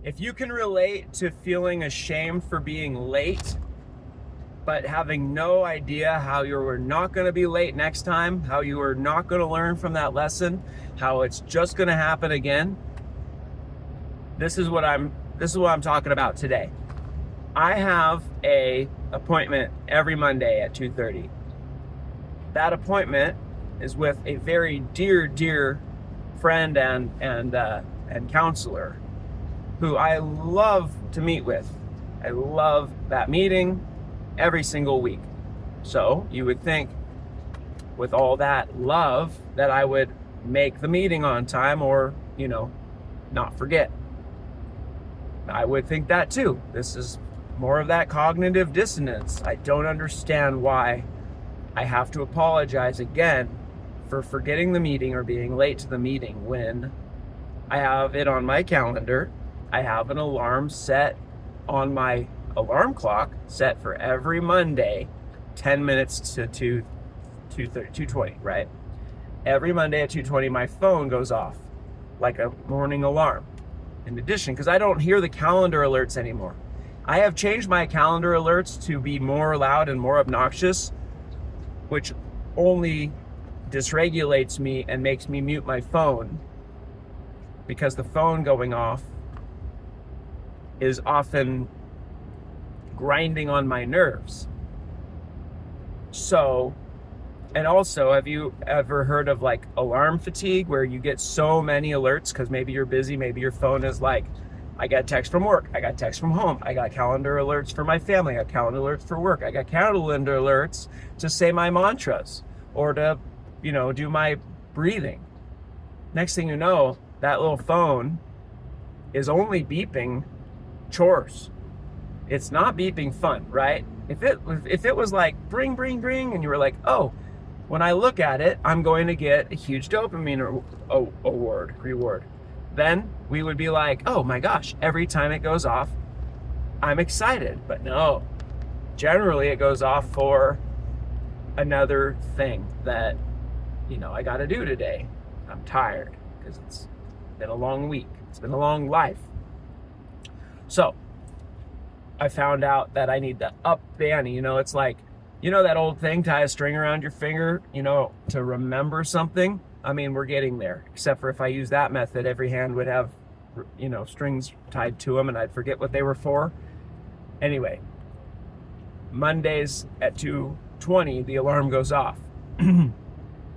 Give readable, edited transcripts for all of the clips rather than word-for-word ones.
If you can relate to feeling ashamed for being late, but having no idea how you were not going to be late next time, how you are not going to learn from that lesson, how it's just going to happen again, this is what I'm talking about today. I have a appointment every Monday at 2:30. That appointment is with a very dear friend and counselor who I love to meet with. I love that meeting every single week. So you would think with all that love that I would make the meeting on time or, not forget. I would think that too. This is more of that cognitive dissonance. I don't understand why I have to apologize again for forgetting the meeting or being late to the meeting when I have it on my calendar. I have an alarm set on my alarm clock set for every Monday, 10 minutes to 2:20, right? Every Monday at 2:20, my phone goes off like a morning alarm. In addition, because I don't hear the calendar alerts anymore. I have changed my calendar alerts to be more loud and more obnoxious, which only dysregulates me and makes me mute my phone, because the phone going off is often grinding on my nerves. So, and also, have you ever heard of like alarm fatigue, where you get so many alerts because maybe you're busy, maybe your phone is like, I got text from work, I got text from home, I got calendar alerts for my family, I got calendar alerts for work, I got calendar alerts to say my mantras or to, do my breathing. Next thing you know, that little phone is only beeping chores. It's not beeping fun, right? If it was like bring, and you were like, oh, when I look at it, I'm going to get a huge dopamine reward. Then we would be like, oh my gosh, every time it goes off, I'm excited. But no, generally it goes off for another thing that, I got to do today. I'm tired because it's been a long week. It's been a long life. So I found out that I need to up the ante. It's like, that old thing, tie a string around your finger, to remember something. I mean, we're getting there, except for if I use that method, every hand would have, strings tied to them and I'd forget what they were for. Anyway, Mondays at 2:20, the alarm goes off.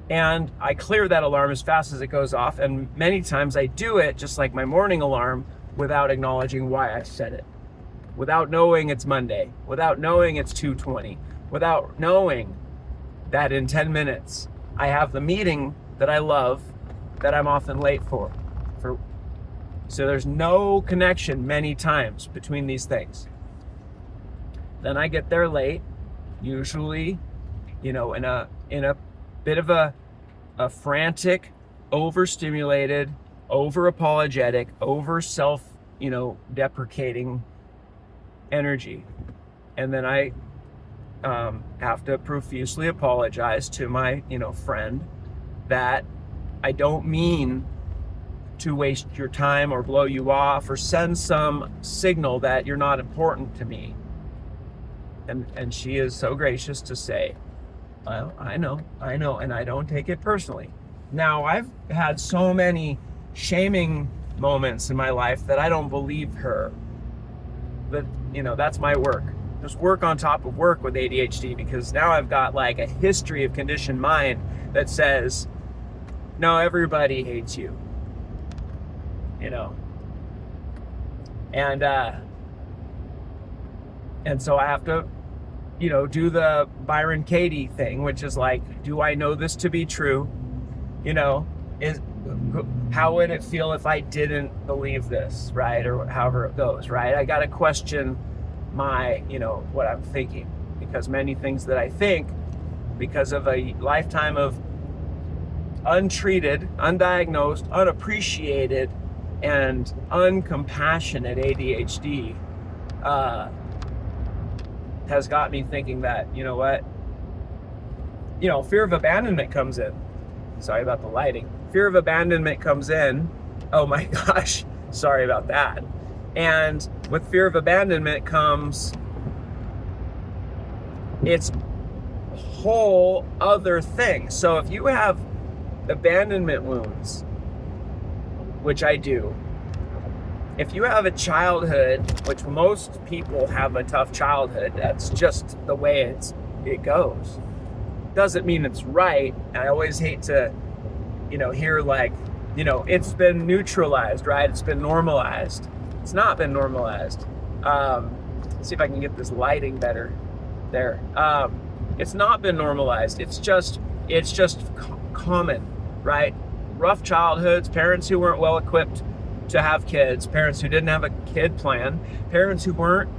And I clear that alarm as fast as it goes off. And many times I do it just like my morning alarm without acknowledging why I set it, without knowing it's Monday, without knowing it's 2:20, without knowing that in 10 minutes I have the meeting that I love that I'm often late for. So there's no connection many times between these things. Then I get there late, usually, in a bit of a frantic, overstimulated, over apologetic, over self, deprecating energy. And then I have to profusely apologize to my, friend that I don't mean to waste your time or blow you off or send some signal that you're not important to me. And she is so gracious to say, well, I know, and I don't take it personally. Now, I've had so many shaming moments in my life that I don't believe her. But, that's my work. Just work on top of work with ADHD, because now I've got like a history of conditioned mind that says, no, everybody hates you. And so I have to, do the Byron Katie thing, which is like, do I know this to be true? How would it feel if I didn't believe this, right? Or however it goes, right? I got to question my, what I'm thinking, because many things that I think, because of a lifetime of untreated, undiagnosed, unappreciated, and uncompassionate ADHD, has got me thinking that, fear of abandonment comes in. Sorry about the lighting. Fear of abandonment comes in. Oh my gosh, sorry about that. And with fear of abandonment comes its whole other thing. So if you have abandonment wounds, which I do, if you have a childhood, which most people have a tough childhood, that's just the way it goes. Doesn't mean it's right. I always hate to, hear like, it's been neutralized, right? It's been normalized. It's not been normalized. Let's see if I can get this lighting better there. It's not been normalized. It's just common, right? Rough childhoods, parents who weren't well equipped to have kids, parents who didn't have a kid plan, parents who weren't,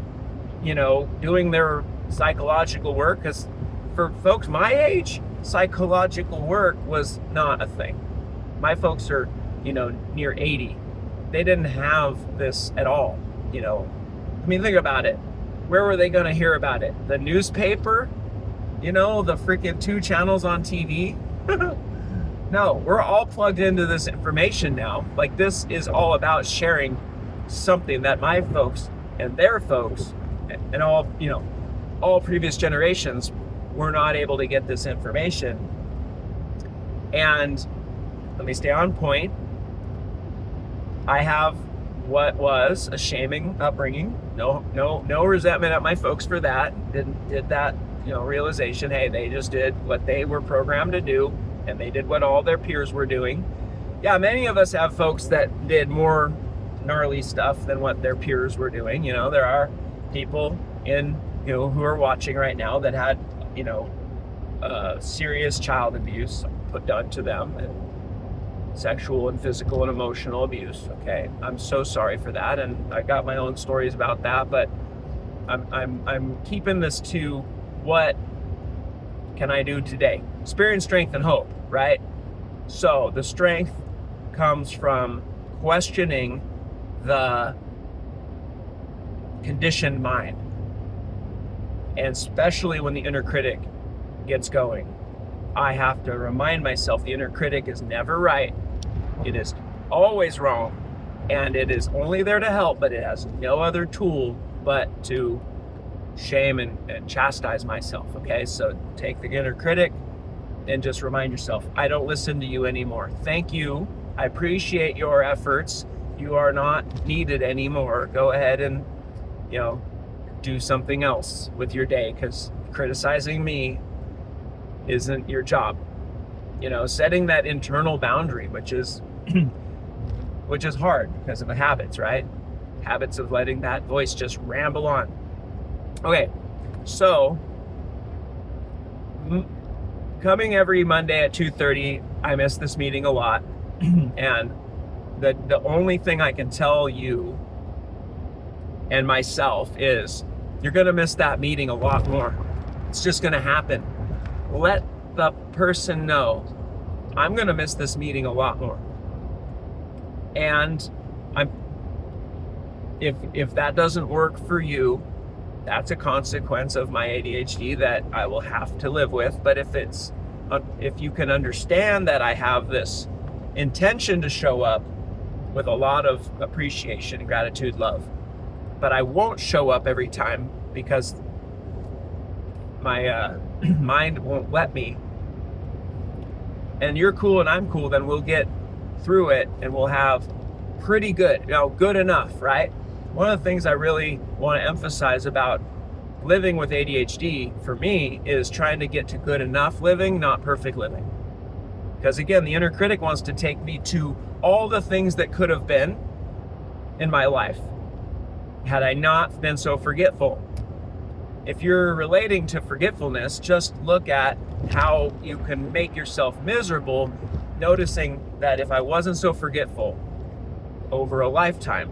doing their psychological work. Because for folks my age, psychological work was not a thing. My folks are, near 80. They didn't have this at all, I mean, think about it. Where were they going to hear about it? The newspaper? The freaking 2 channels on TV? No, we're all plugged into this information now. Like, this is all about sharing something that my folks and their folks and all previous generations were not able to get this information. And let me stay on point. I have what was a shaming upbringing. No resentment at my folks for that. Did that, realization, hey, they just did what they were programmed to do, and they did what all their peers were doing. Yeah, many of us have folks that did more gnarly stuff than what their peers were doing. There are people who are watching right now that had, serious child abuse done to them, and sexual and physical and emotional abuse. Okay, I'm so sorry for that, and I got my own stories about that, but I'm keeping this to what can I do today? Experience, strength, and hope, right? So the strength comes from questioning the conditioned mind, and especially when the inner critic gets going. I have to remind myself the inner critic is never right. It is always wrong, and it is only there to help, but it has no other tool but to shame and chastise myself. Okay, so take the inner critic and just remind yourself, I don't listen to you anymore. Thank you. I appreciate your efforts. You are not needed anymore. Go ahead and, do something else with your day, because criticizing me isn't your job. Setting that internal boundary, which is hard because of the habits, right? Habits of letting that voice just ramble on. Okay, so coming every Monday at 2:30, I miss this meeting a lot. And the only thing I can tell you and myself is you're going to miss that meeting a lot more. It's just going to happen. Let the person know, I'm going to miss this meeting a lot more. And if that doesn't work for you, that's a consequence of my ADHD that I will have to live with. But if you can understand that I have this intention to show up with a lot of appreciation, gratitude, love, but I won't show up every time because my mind won't let me, and you're cool and I'm cool, then we'll get through it and we'll have pretty good, good enough, right? One of the things I really want to emphasize about living with ADHD for me is trying to get to good enough living, not perfect living. Because again, the inner critic wants to take me to all the things that could have been in my life had I not been so forgetful. If you're relating to forgetfulness, just look at how you can make yourself miserable, noticing that if I wasn't so forgetful over a lifetime,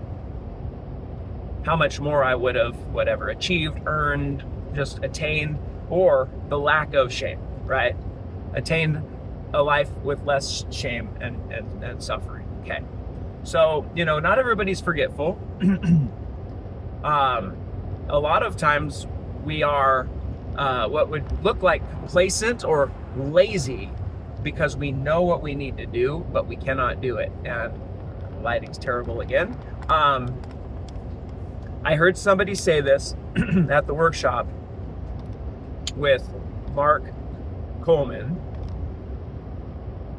how much more I would have achieved, earned, just attained, or the lack of shame, right? Attained a life with less shame and suffering. Okay. So, not everybody's forgetful. A lot of times we are what would look like complacent or lazy because we know what we need to do, but we cannot do it. And lighting's terrible again. I heard somebody say this at the workshop with Mark Coleman.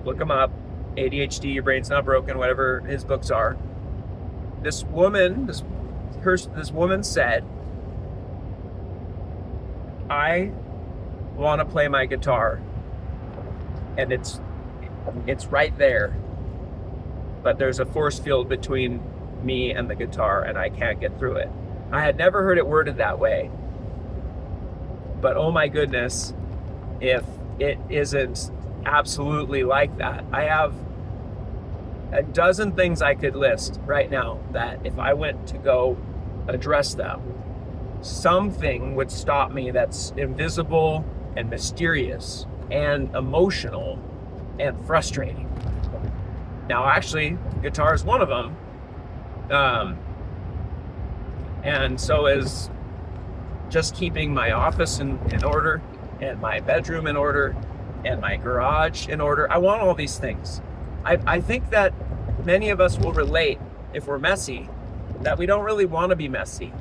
Look him up. ADHD, Your Brain's Not Broken, whatever his books are. This woman said, I want to play my guitar, and it's right there, but there's a force field between me and the guitar, and I can't get through it. I had never heard it worded that way, but oh my goodness, if it isn't absolutely like that. I have a dozen things I could list right now that if I went to go address them, something would stop me that's invisible and mysterious and emotional and frustrating. Now, actually, guitar is one of them. And so is just keeping my office in order, and my bedroom in order, and my garage in order. I want all these things. I think that many of us will relate, if we're messy, that we don't really want to be messy.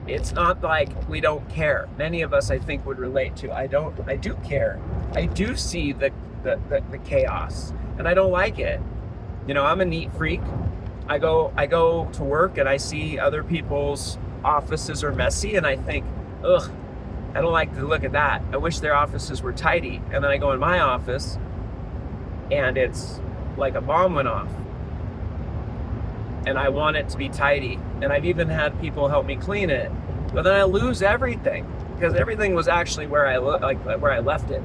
It's not like we don't care. Many of us, I think, would relate to, I do care. I do see the chaos, and I don't like it. You know, I'm a neat freak. I go to work and I see other people's offices are messy, and I think, ugh, I don't like to look at that. I wish their offices were tidy. And then I go in my office and it's like a bomb went off. And I want it to be tidy. And I've even had people help me clean it. But then I lose everything, because everything was actually where I left it.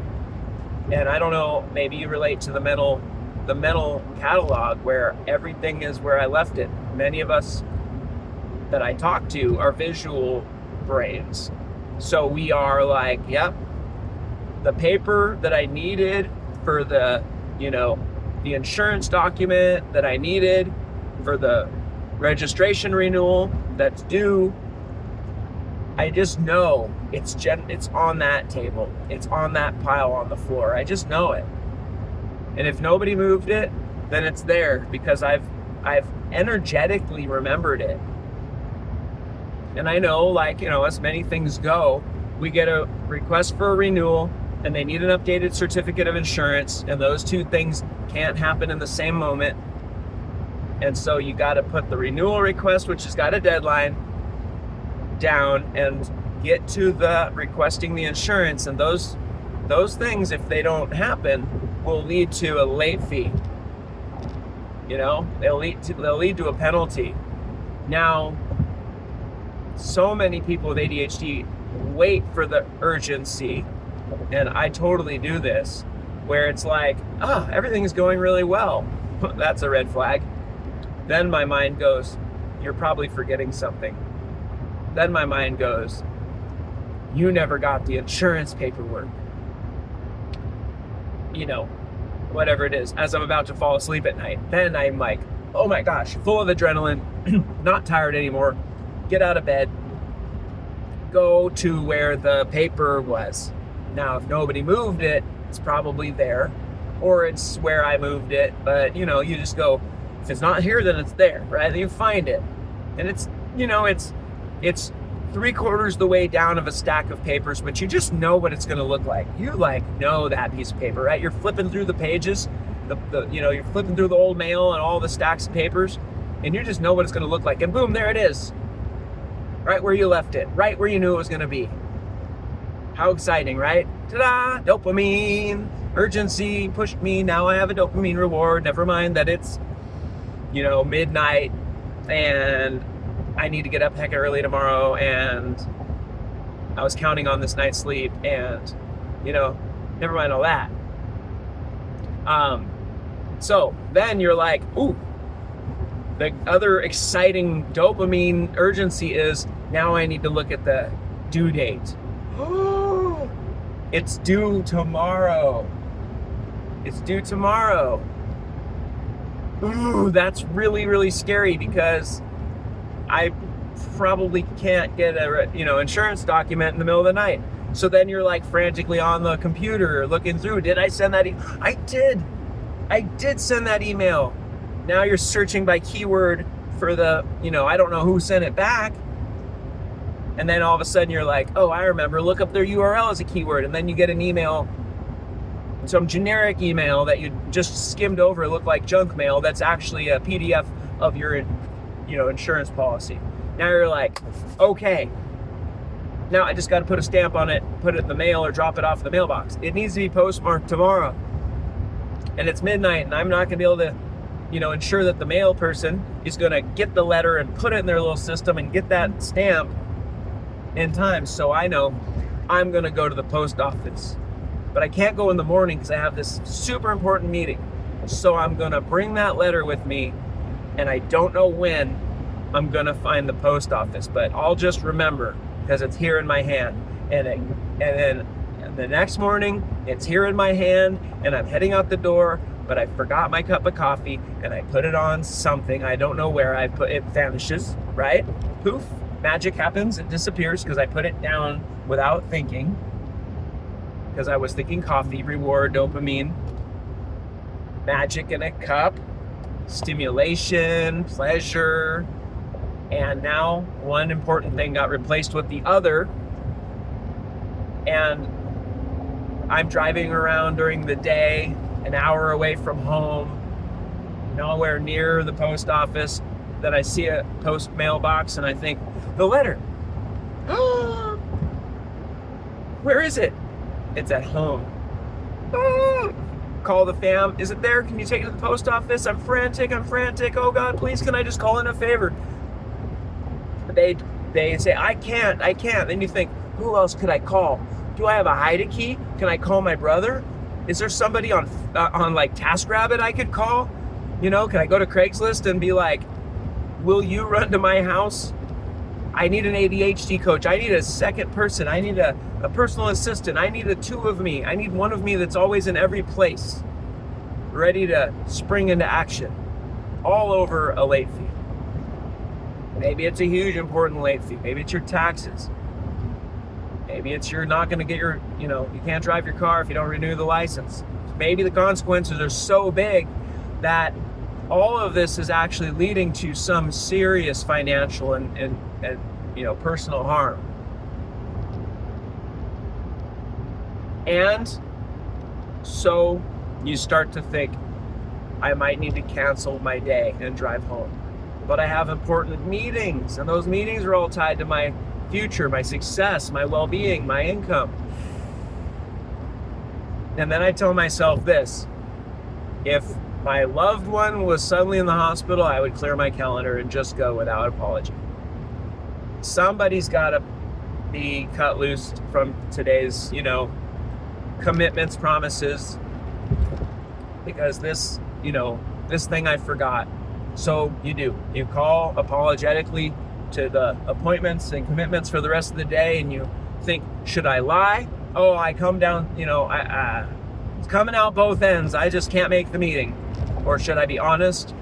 And I don't know, maybe you relate to the mental catalog where everything is where I left it. Many of us that I talk to are visual brains. So we are like, yep, the paper that I needed for the insurance document that I needed for the registration renewal that's due, I just know it's on that table. It's on that pile on the floor. I just know it. And if nobody moved it, then it's there because I've energetically remembered it. And I know, as many things go, we get a request for a renewal and they need an updated certificate of insurance, and those two things can't happen in the same moment. And so you got to put the renewal request, which has got a deadline, down and get to the requesting the insurance. And those things, if they don't happen, will lead to a late fee. They'll lead to a penalty. Now, so many people with ADHD wait for the urgency, and I totally do this, where it's like, everything is going really well. That's a red flag. Then my mind goes, you're probably forgetting something. Then my mind goes, you never got the insurance paperwork. Whatever it is, as I'm about to fall asleep at night. Then I'm like, oh my gosh, full of adrenaline, not tired anymore. Get out of bed, go to where the paper was. Now, if nobody moved it, it's probably there, or it's where I moved it. But, you just go, if it's not here, then it's there, right? You find it. And it's 3/4 the way down of a stack of papers, but you just know what it's going to look like. You know that piece of paper, right? You're flipping through the pages, you're flipping through the old mail and all the stacks of papers, and you just know what it's going to look like. And boom, there it is. Right where you left it, right where you knew it was going to be. How exciting, right? Ta-da! Dopamine, urgency pushed me. Now I have a dopamine reward. Never mind that it's, midnight and I need to get up heck early tomorrow, and I was counting on this night's sleep, and, never mind all that. So then you're like, ooh, the other exciting dopamine urgency is now I need to look at the due date. It's due tomorrow. It's due tomorrow. Ooh, that's really, really scary, because I probably can't get a insurance document in the middle of the night. So then you're like frantically on the computer looking through. Did I send that? I did send that email. Now you're searching by keyword for the, I don't know who sent it back. And then all of a sudden you're like, oh, I remember, look up their URL as a keyword. And then you get an email, some generic email that you just skimmed over, looked like junk mail, that's actually a PDF of your, insurance policy. Now you're like, okay, now I just got to put a stamp on it, put it in the mail or drop it off the mailbox. It needs to be postmarked tomorrow. And it's midnight and I'm not going to be able to, ensure that the mail person is going to get the letter and put it in their little system and get that stamp in time. So I know I'm going to go to the post office. But I can't go in the morning because I have this super important meeting. So I'm going to bring that letter with me, and I don't know when I'm going to find the post office, but I'll just remember because it's here in my hand. And then the next morning, it's here in my hand, and I'm heading out the door, but I forgot my cup of coffee, and I put it on something. I don't know where it vanishes, right? Poof, magic happens. It disappears because I put it down without thinking. Because I was thinking coffee, reward, dopamine, magic in a cup, stimulation, pleasure, and now one important thing got replaced with the other, and I'm driving around during the day, an hour away from home, nowhere near the post office, then I see a post mailbox and I think, the letter, where is it? It's at home. Call the fam. Is it there? Can you take it to the post office? I'm frantic. Oh God, please, can I just call in a favor? They say, I can't. Then you think, who else could I call? Do I have a hide key? Can I call my brother? Is there somebody on like TaskRabbit I could call? Can I go to Craigslist and be like, will you run to my house? I need an ADHD coach. I need a second person. I need a personal assistant. I need two of me. I need one of me that's always in every place, ready to spring into action, all over a late fee. Maybe it's a huge, important late fee. Maybe it's your taxes. Maybe it's you're not going to get your, you can't drive your car if you don't renew the license. Maybe the consequences are so big that all of this is actually leading to some serious financial and personal harm. And so you start to think, I might need to cancel my day and drive home. But I have important meetings, and those meetings are all tied to my future, my success, my well-being, my income. And then I tell myself this: if my loved one was suddenly in the hospital, I would clear my calendar and just go without apology. Somebody's got to be cut loose from today's, commitments, promises, because this thing I forgot. So you call apologetically to the appointments and commitments for the rest of the day, and you think, should I lie? Oh, I come down, it's coming out both ends. I just can't make the meeting. Or should I be honest?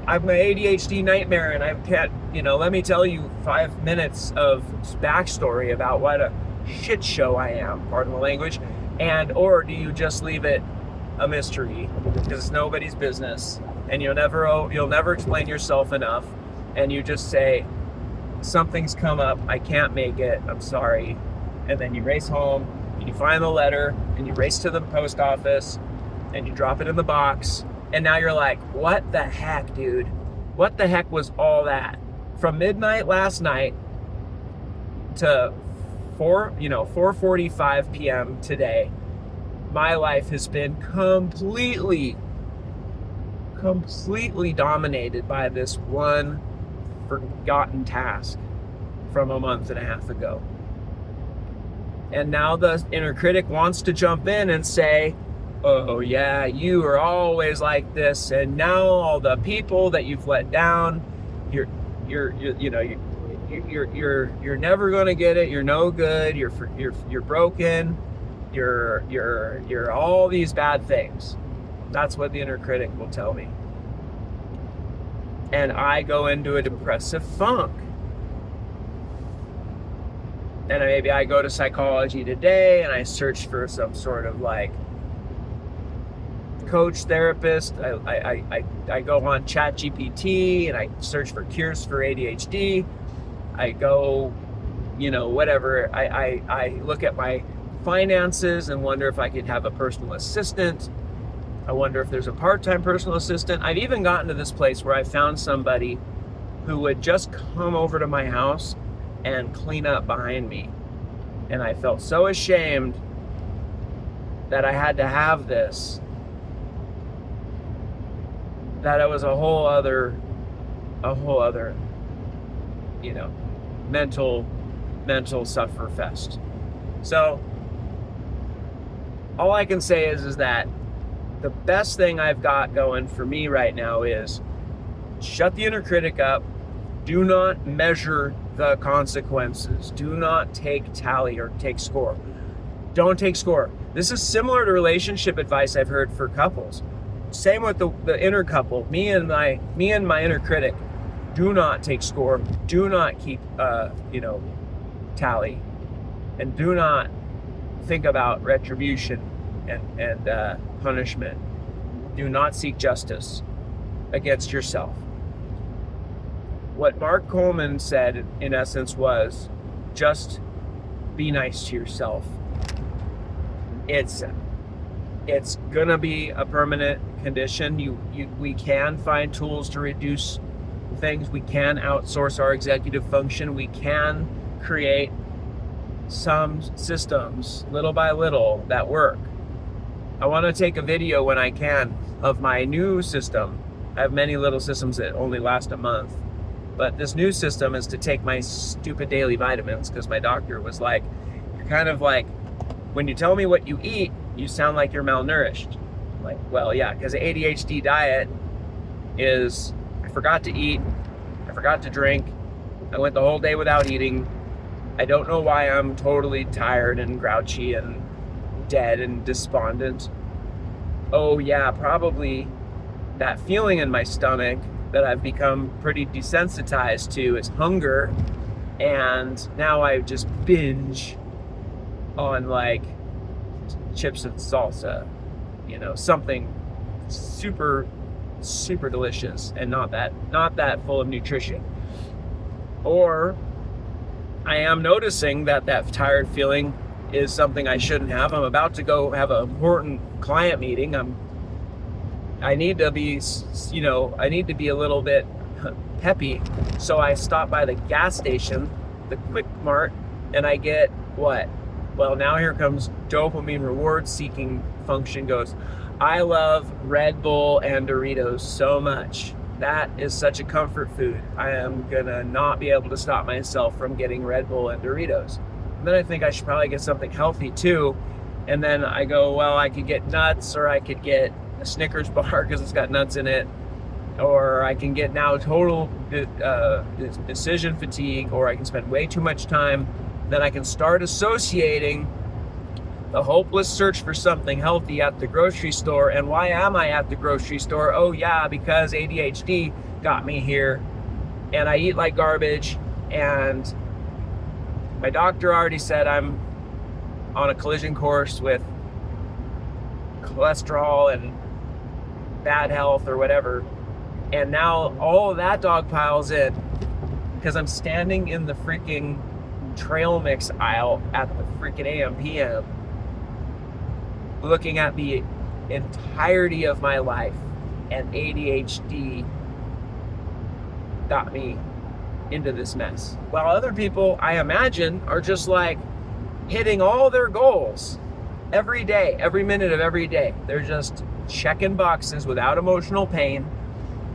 I'm an ADHD nightmare, and I can't, let me tell you 5 minutes of backstory about what a shit show I am, pardon the language. Or do you just leave it a mystery because it's nobody's business, and you'll never explain yourself enough, and you just say, something's come up, I can't make it, I'm sorry. And then you race home, and you find the letter, and you race to the post office, and you drop it in the box, and now you're like, what the heck, dude? What the heck was all that? From midnight last night to 4:45 p.m. today, my life has been completely dominated by this one forgotten task from a month and a half ago. And now the inner critic wants to jump in and say, oh yeah, you are always like this, and now all the people that you've let down, you're never going to get it, you're no good, you're broken, you're all these bad things. That's what the inner critic will tell me. And I go into a depressive funk. And maybe I go to Psychology Today and I search for some sort of like coach, therapist. I go on ChatGPT and I search for cures for ADHD. I go, whatever. I look at my finances and wonder if I could have a personal assistant. I wonder if there's a part-time personal assistant. I've even gotten to this place where I found somebody who would just come over to my house and clean up behind me. And I felt so ashamed that I had to have this, that it was a whole other, mental suffer fest. So all I can say is that the best thing I've got going for me right now is shut the inner critic up. Do not measure the consequences. Do not take tally or take score. Don't take score. This is similar to relationship advice I've heard for couples. Same with the inner couple. Me and my inner critic. Do not take score. Do not keep tally, and do not think about retribution and punishment. Do not seek justice against yourself. What Mark Coleman said, in essence, was just be nice to yourself. It's gonna be a permanent condition. We can find tools to reduce things. We can outsource our executive function. We can create some systems little by little that work. I want to take a video when I can of my new system. I have many little systems that only last a month. But this new system is to take my stupid daily vitamins, because my doctor was like, you're kind of like, when you tell me what you eat, you sound like you're malnourished. I'm like, well, yeah, because the ADHD diet is, I forgot to eat, I forgot to drink, I went the whole day without eating. I don't know why I'm totally tired and grouchy and dead and despondent. Oh yeah, probably that feeling in my stomach that I've become pretty desensitized to is hunger, and now I just binge on like chips and salsa, something super delicious and not that full of nutrition. Or I am noticing that tired feeling is something I shouldn't have. I'm about to go have an important client meeting. I need to be a little bit peppy. So I stop by the gas station, the Quick Mart, and I get what? Well, now here comes dopamine reward seeking function goes, I love Red Bull and Doritos so much. That is such a comfort food. I am gonna not be able to stop myself from getting Red Bull and Doritos. And then I think I should probably get something healthy too. And then I go, well, I could get nuts, or I could get a Snickers bar because it's got nuts in it, or I can get now total decision fatigue, or I can spend way too much time. Then I can start associating the hopeless search for something healthy at the grocery store. And why am I at the grocery store? Oh yeah, because ADHD got me here, and I eat like garbage, and my doctor already said I'm on a collision course with cholesterol and bad health or whatever. And now all of that dog piles in because I'm standing in the freaking trail mix aisle at the freaking AM/PM looking at the entirety of my life, and ADHD got me into this mess. While other people, I imagine, are just like hitting all their goals every day, every minute of every day. They're just checking boxes without emotional pain.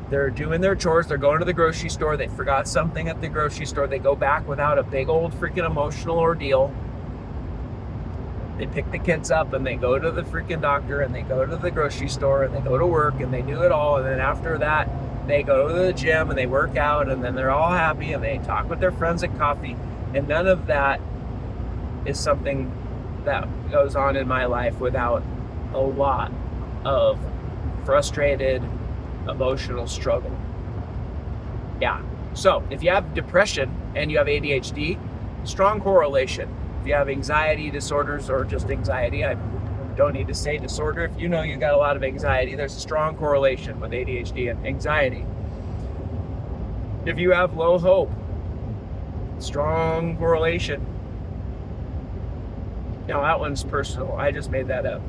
They're doing their chores. They're going to the grocery store. They forgot something at the grocery store. They go back without a big old freaking emotional ordeal. They pick the kids up and they go to the freaking doctor, and they go to the grocery store, and they go to work, and they do it all. And then after that, they go to the gym and they work out, and then they're all happy and they talk with their friends at coffee. And none of that is something that goes on in my life without a lot of frustrated emotional struggle. Yeah. So if you have depression and you have ADHD, strong correlation. If you have anxiety disorders or just anxiety, Don't need to say disorder. If you know you got a lot of anxiety, there's a strong correlation with ADHD and anxiety. If you have low hope, strong correlation. Now that one's personal. I just made that up.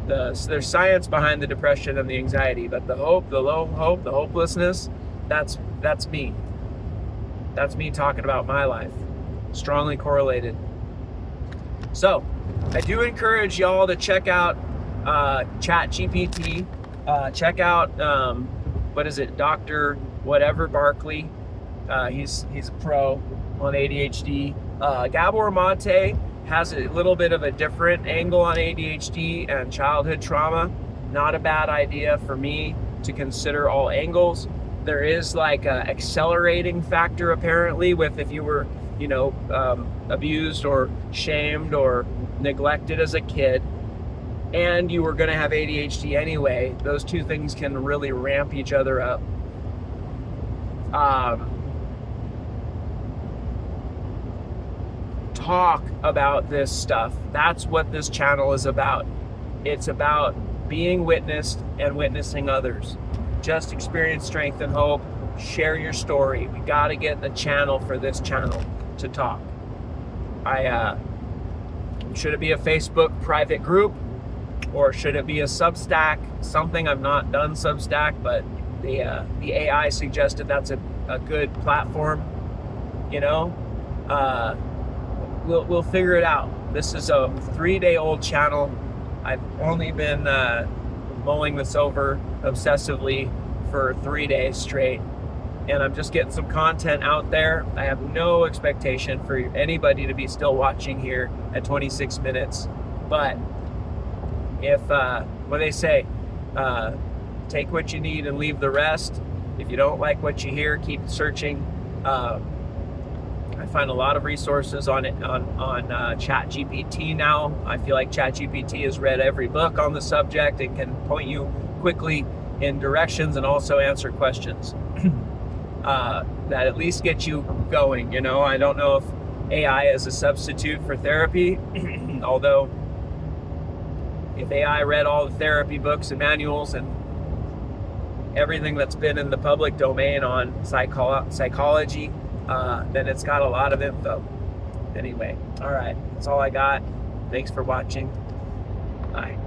There's science behind the depression and the anxiety, but the hope, the low hope, the hopelessness, that's me. That's me talking about my life. Strongly correlated. So, I do encourage y'all to check out ChatGPT. Check out what is it, Dr. Whatever Barkley. He's a pro on ADHD. Gabor Mate has a little bit of a different angle on ADHD and childhood trauma. Not a bad idea for me to consider all angles. There is like a accelerating factor apparently with if you were, abused or shamed or neglected as a kid and you were going to have ADHD anyway. Those two things can really ramp each other up. Talk about this stuff. That's what this channel is about. It's about being witnessed and witnessing others. Just experience strength and hope. Share your story. We got to get the channel for this channel to talk. Should it be a Facebook private group or should it be a Substack? Something. I've not done Substack, but the AI suggested that's a good platform. We'll figure it out. This is a 3-day-old channel. I've only been mulling this over obsessively for 3 days straight, and I'm just getting some content out there. I have no expectation for anybody to be still watching here at 26 minutes, but if what they say, take what you need and leave the rest. If you don't like what you hear, keep searching. I find a lot of resources on ChatGPT now. I feel like ChatGPT has read every book on the subject and can point you quickly in directions and also answer questions that at least get you going. I don't know if AI is a substitute for therapy, although if AI read all the therapy books and manuals and everything that's been in the public domain on psychology, then it's got a lot of info. Anyway, all right, that's all I got. Thanks for watching. Bye.